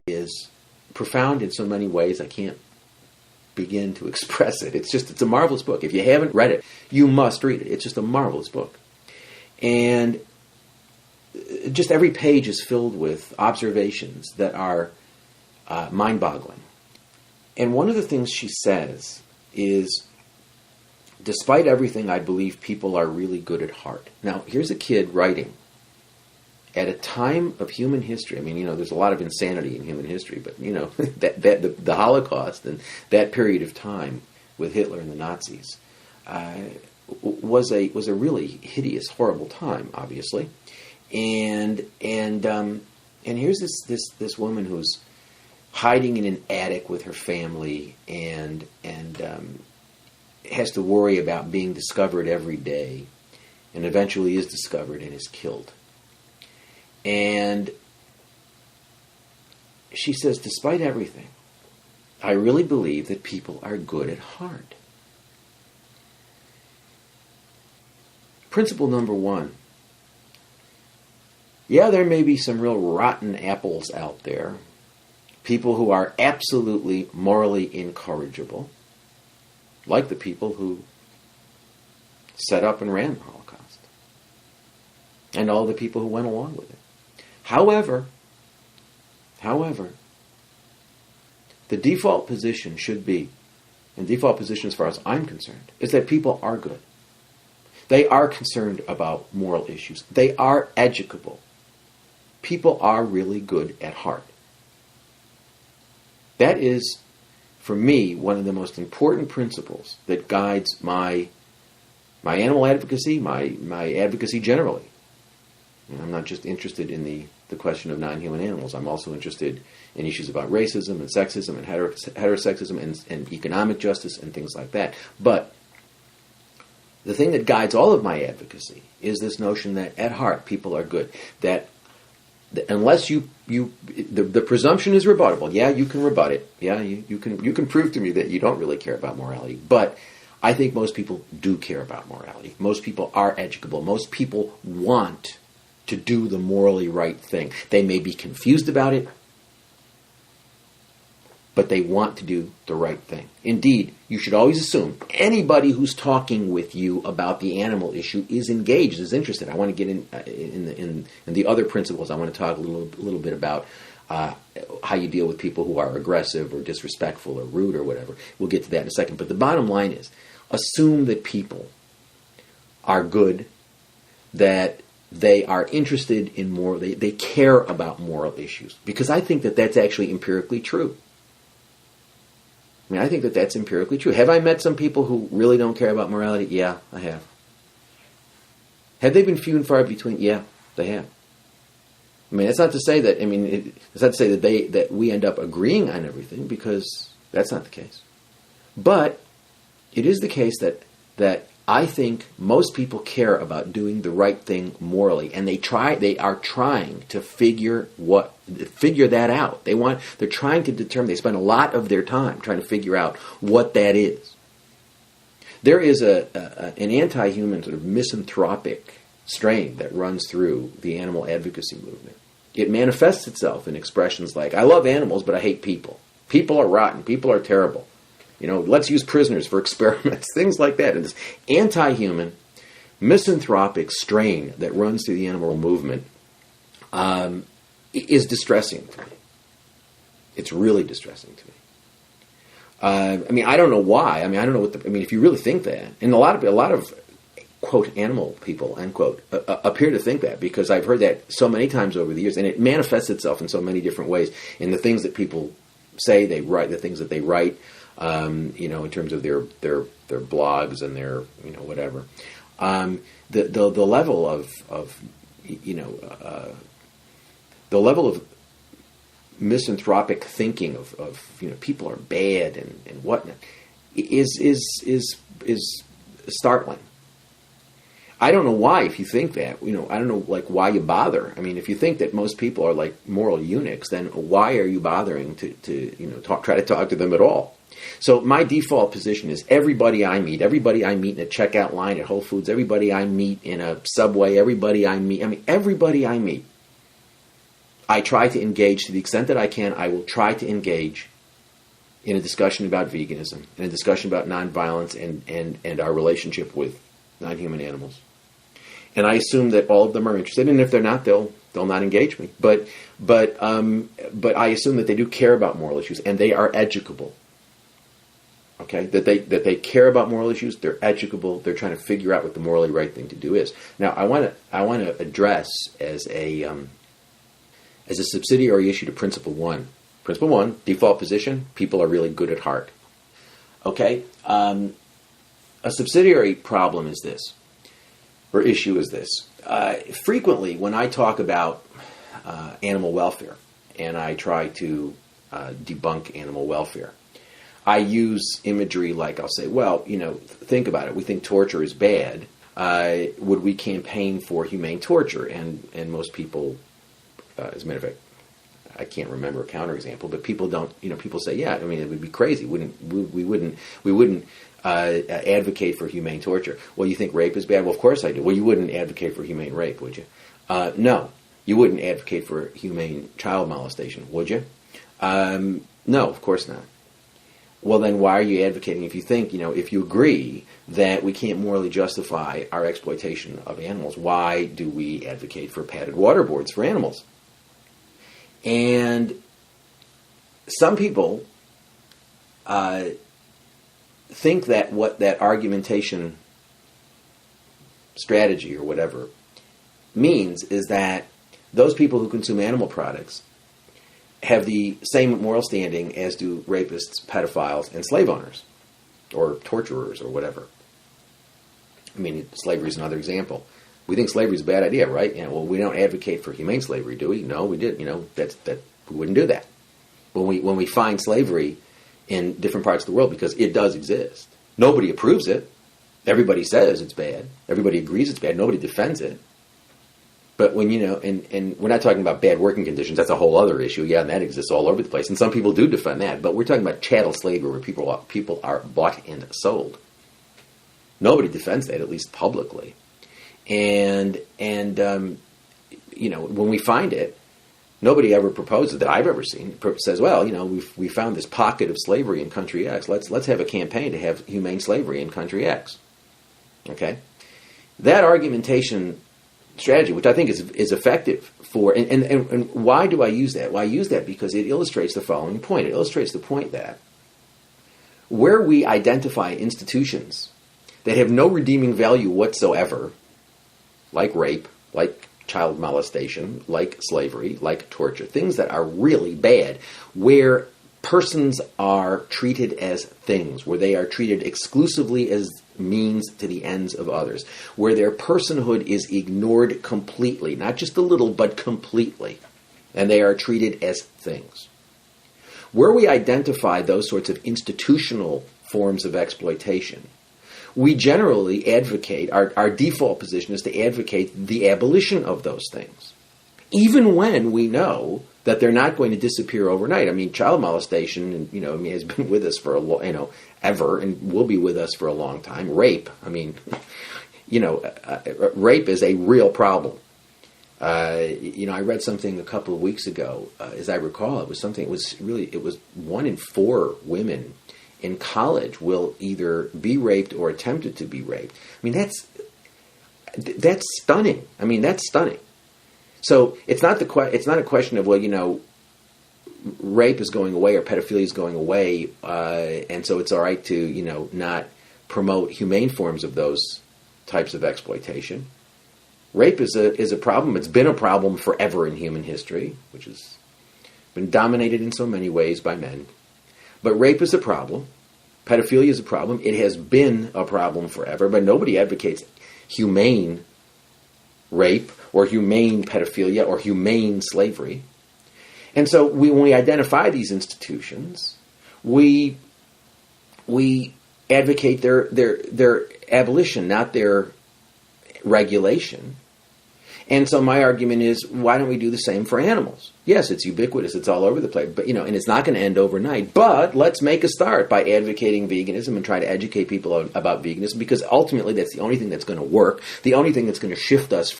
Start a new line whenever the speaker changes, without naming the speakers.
is profound in so many ways I can't begin to express it. It's a marvelous book. If you haven't read it, you must read it. It's just a marvelous book. And just every page is filled with observations that are mind-boggling. And one of the things she says is, despite everything, I believe people are really good at heart. Now, here's a kid writing at a time of human history. I mean, there's a lot of insanity in human history, but, the Holocaust and that period of time with Hitler and the Nazis was a really hideous, horrible time, obviously. And here's this woman who's hiding in an attic with her family and has to worry about being discovered every day, and eventually is discovered and is killed. And she says, despite everything, I really believe that people are good at heart. Principle number 1. Yeah, there may be some real rotten apples out there. People who are absolutely morally incorrigible, like the people who set up and ran the Holocaust, and all the people who went along with it. However, the default position should be, and default position as far as I'm concerned, is that people are good. They are concerned about moral issues. They are educable. People are really good at heart. That is, for me, one of the most important principles that guides my animal advocacy, my advocacy generally. And I'm not just interested in the question of non-human animals. I'm also interested in issues about racism and sexism and heterosexism and economic justice and things like that. But the thing that guides all of my advocacy is this notion that at heart people are good. That unless the presumption is rebuttable. Yeah, you can rebut it. Yeah, you can prove to me that you don't really care about morality. But I think most people do care about morality. Most people are educable. Most people want to do the morally right thing. They may be confused about it, but they want to do the right thing. Indeed, you should always assume anybody who's talking with you about the animal issue is engaged, is interested. I want to get in the other principles. I want to talk a little bit about how you deal with people who are aggressive or disrespectful or rude or whatever. We'll get to that in a second. But the bottom line is, assume that people are good, that they are interested in moral, they care about moral issues. Because I think that that's actually empirically true. I mean, I think that that's empirically true. Have I met some people who really don't care about morality? Yeah, I have. Have they been few and far between? Yeah, they have. I mean, it's not to say that. I mean, it's not to say that we end up agreeing on everything, because that's not the case. But it is the case that I think most people care about doing the right thing morally, and they are trying to figure that out. They're trying to determine. They spend a lot of their time trying to figure out what that is. There is an anti-human sort of misanthropic strain that runs through the animal advocacy movement. It manifests itself in expressions like, I love animals, but I hate people. People are rotten. People are terrible. Let's use prisoners for experiments. Things like that. And this anti-human, misanthropic strain that runs through the animal movement is distressing to me. It's really distressing to me. I mean, I don't know why. I mean, I don't know if you really think that, and a lot of quote animal people unquote appear to think that, because I've heard that so many times over the years, and it manifests itself in so many different ways in the things that people say, they write, the things that they write. In terms of their blogs and their whatever, the level of misanthropic thinking of people are bad and whatnot is startling. I don't know why, if you think that, I don't know why you bother. I mean, if you think that most people are like moral eunuchs, then why are you bothering to try to talk to them at all? So my default position is everybody I meet in a checkout line at Whole Foods, everybody I meet in a subway, everybody I meet, I try to engage to the extent that I can. I will try to engage in a discussion about veganism, in a discussion about nonviolence and our relationship with non-human animals. And I assume that all of them are interested, and if they're not, they'll not engage me. But I assume that they do care about moral issues, and they are educable. Okay, that they care about moral issues. They're educable. They're trying to figure out what the morally right thing to do is. Now, I want to address as a subsidiary issue to Principle 1. Principle 1, default position: people are really good at heart. Okay, a subsidiary problem is this, or issue is this. Frequently, when I talk about animal welfare, and I try to debunk animal welfare, I use imagery like, I'll say, well, think about it. We think torture is bad. Would we campaign for humane torture? And most people, as a matter of fact, I can't remember a counterexample, but people don't. People say, yeah. I mean, it would be crazy. We wouldn't advocate for humane torture. Well, you think rape is bad? Well, of course I do. Well, you wouldn't advocate for humane rape, would you? No, you wouldn't advocate for humane child molestation, would you? No, of course not. Well, then why are you advocating if you think, if you agree that we can't morally justify our exploitation of animals, why do we advocate for padded water boards for animals? And some people think that what that argumentation strategy or whatever means is that those people who consume animal products have the same moral standing as do rapists, pedophiles, and slave owners, or torturers, or whatever. I mean, slavery is another example. We think slavery is a bad idea, right? Well, we don't advocate for humane slavery, do we? No, we did. We wouldn't do that. When we find slavery in different parts of the world, because it does exist, nobody approves it. Everybody says it's bad. Everybody agrees it's bad. Nobody defends it. But when, and we're not talking about bad working conditions, that's a whole other issue. Yeah, and that exists all over the place. And some people do defend that. But we're talking about chattel slavery where people are bought and sold. Nobody defends that, at least publicly. And when we find it, nobody ever proposes, that I've ever seen, says, well, we found this pocket of slavery in country X. Let's have a campaign to have humane slavery in country X. Okay? That argumentation strategy, which I think is effective for, and why do I use that? Well, I use that because it illustrates the following point. It illustrates the point that where we identify institutions that have no redeeming value whatsoever, like rape, like child molestation, like slavery, like torture, things that are really bad, where persons are treated as things, where they are treated exclusively as means to the ends of others, where their personhood is ignored completely, not just a little, but completely, and they are treated as things. Where we identify those sorts of institutional forms of exploitation, we generally advocate, our default position is to advocate the abolition of those things, even when we know that they're not going to disappear overnight. I mean, child molestation, has been with us for ever, and will be with us for a long time. Rape, rape is a real problem. I read something a couple of weeks ago, as I recall, it was 1 in 4 women in college will either be raped or attempted to be raped. I mean, that's stunning. That's stunning. So it's not a question of, rape is going away or pedophilia is going away, and so it's all right to, not promote humane forms of those types of exploitation. Rape is a problem. It's been a problem forever in human history, which has been dominated in so many ways by men. But rape is a problem. Pedophilia is a problem. It has been a problem forever, but nobody advocates humane rape or humane pedophilia or humane slavery. And so when we identify these institutions, we advocate their abolition, not their regulation. And so my argument is, why don't we do the same for animals? Yes, it's ubiquitous, it's all over the place, but and it's not going to end overnight. But let's make a start by advocating veganism and try to educate people about veganism, because ultimately that's the only thing that's going to work, the only thing that's going to shift us